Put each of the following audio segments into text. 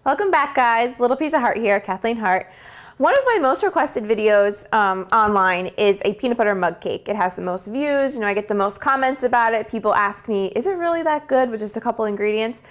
Welcome back, guys. Little piece of heart here, Kathleen Hart. One of my most requested videos online is a peanut butter mug cake. It has the most views, I get the most comments about it. People ask me, is it really that good with just a couple ingredients?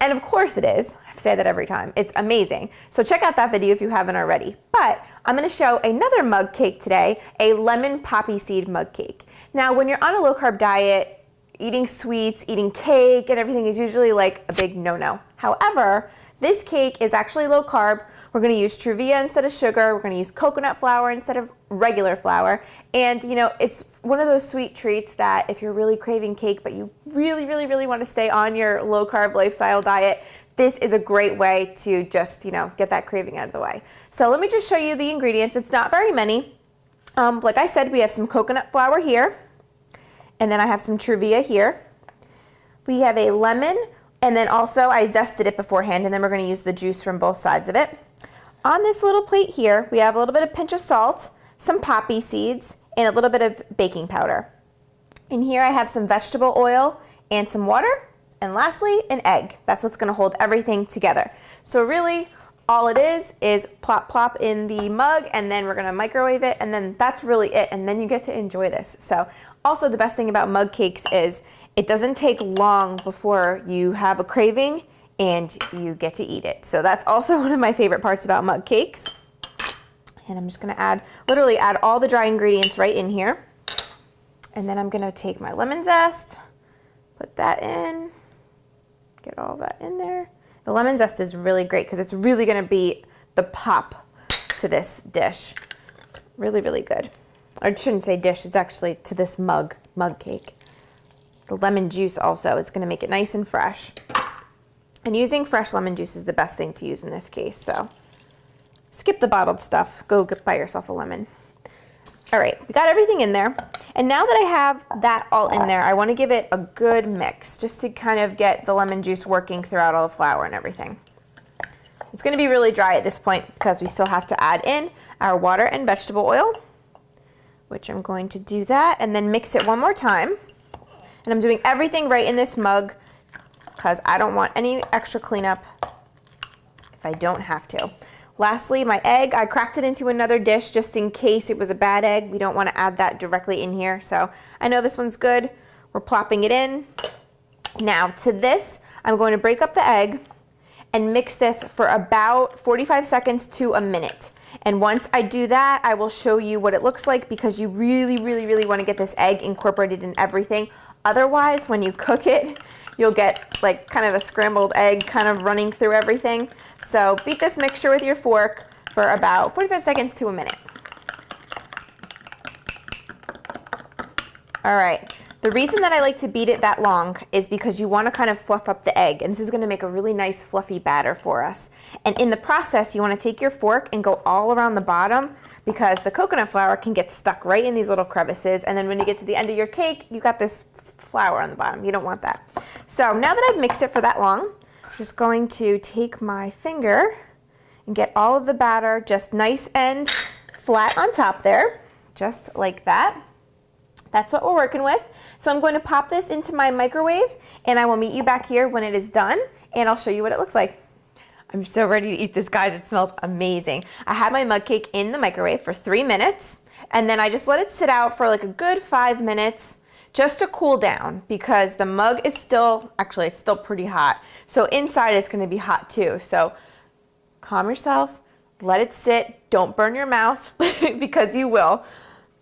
And of course it is. I say that every time. It's amazing. So check out that video if you haven't already. But I'm going to show another mug cake today, a lemon poppy seed mug cake. Now, when you're on a low carb diet, eating sweets, eating cake and everything is usually like a big no-no. However, this cake is actually low carb. We're going to use Truvia instead of sugar. We're going to use coconut flour instead of regular flour. And it's one of those sweet treats that if you're really craving cake, but you really want to stay on your low carb lifestyle diet, this is a great way to just, get that craving out of the way. So let me just show you the ingredients. It's not very many. Like I said, we have some coconut flour here. And then I have some Truvia here. We have a lemon. And then also I zested it beforehand, and then we're going to use the juice from both sides of it. On this little plate here, we have a little bit of pinch of salt, some poppy seeds, and a little bit of baking powder. In here I have some vegetable oil and some water, and lastly, an egg. That's what's going to hold everything together. So really, all it is plop plop in the mug, and then we're going to microwave it, and then that's really it, and then you get to enjoy this. So also the best thing about mug cakes is it doesn't take long before you have a craving and you get to eat it. So that's also one of my favorite parts about mug cakes. And I'm just going to literally add all the dry ingredients right in here. And then I'm going to take my lemon zest, put that in, get all that in there. The lemon zest is really great because it's really going to be the pop to this dish. Really good. Or I shouldn't say dish, it's actually to this mug cake. The lemon juice also is going to make it nice and fresh. And using fresh lemon juice is the best thing to use in this case. So skip the bottled stuff. Go buy yourself a lemon. All right, we got everything in there. And now that I have that all in there, I want to give it a good mix just to kind of get the lemon juice working throughout all the flour and everything. It's going to be really dry at this point because we still have to add in our water and vegetable oil, which I'm going to do that and then mix it one more time. And I'm doing everything right in this mug because I don't want any extra cleanup if I don't have to. Lastly, my egg, I cracked it into another dish just in case it was a bad egg. We don't want to add that directly in here. So I know this one's good. We're plopping it in. Now to this, I'm going to break up the egg and mix this for about 45 seconds to a minute. And once I do that, I will show you what it looks like because you really want to get this egg incorporated in everything. Otherwise, when you cook it, you'll get like kind of a scrambled egg kind of running through everything. So beat this mixture with your fork for about 45 seconds to a minute. All right. The reason that I like to beat it that long is because you want to kind of fluff up the egg, and this is going to make a really nice fluffy batter for us. And in the process, you want to take your fork and go all around the bottom because the coconut flour can get stuck right in these little crevices, and then when you get to the end of your cake, you got this flour on the bottom. You don't want that. So now that I've mixed it for that long, I'm just going to take my finger and get all of the batter just nice and flat on top there, just like that. That's what we're working with. So I'm going to pop this into my microwave and I will meet you back here when it is done and I'll show you what it looks like. I'm so ready to eat this, guys. It smells amazing. I had my mug cake in the microwave for 3 minutes and then I just let it sit out for like a good 5 minutes just to cool down because the mug is still, actually it's still pretty hot. So inside it's gonna be hot too. So calm yourself, let it sit, don't burn your mouth because you will.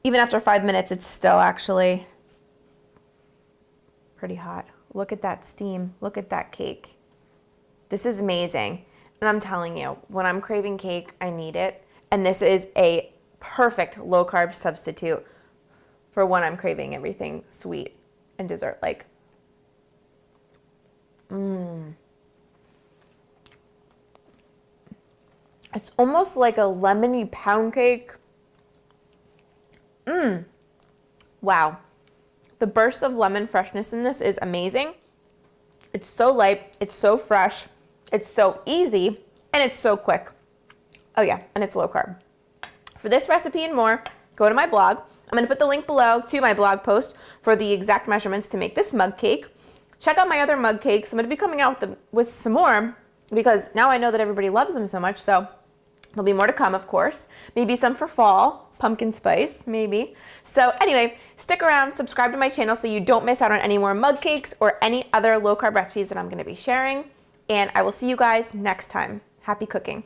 Even after 5 minutes, it's still actually pretty hot. Look at that steam. Look at that cake. This is amazing. And I'm telling you, when I'm craving cake, I need it. And this is a perfect low carb substitute for when I'm craving everything sweet and dessert like. It's almost like a lemony pound cake. Wow. The burst of lemon freshness in this is amazing. It's so light, it's so fresh, it's so easy, and it's so quick. Oh yeah, and it's low carb. For this recipe and more, go to my blog. I'm going to put the link below to my blog post for the exact measurements to make this mug cake. Check out my other mug cakes. I'm going to be coming out with some more because now I know that everybody loves them so much. So there'll be more to come, of course. Maybe some for fall, pumpkin spice, maybe. So anyway, stick around, subscribe to my channel so you don't miss out on any more mug cakes or any other low carb recipes that I'm gonna be sharing. And I will see you guys next time. Happy cooking.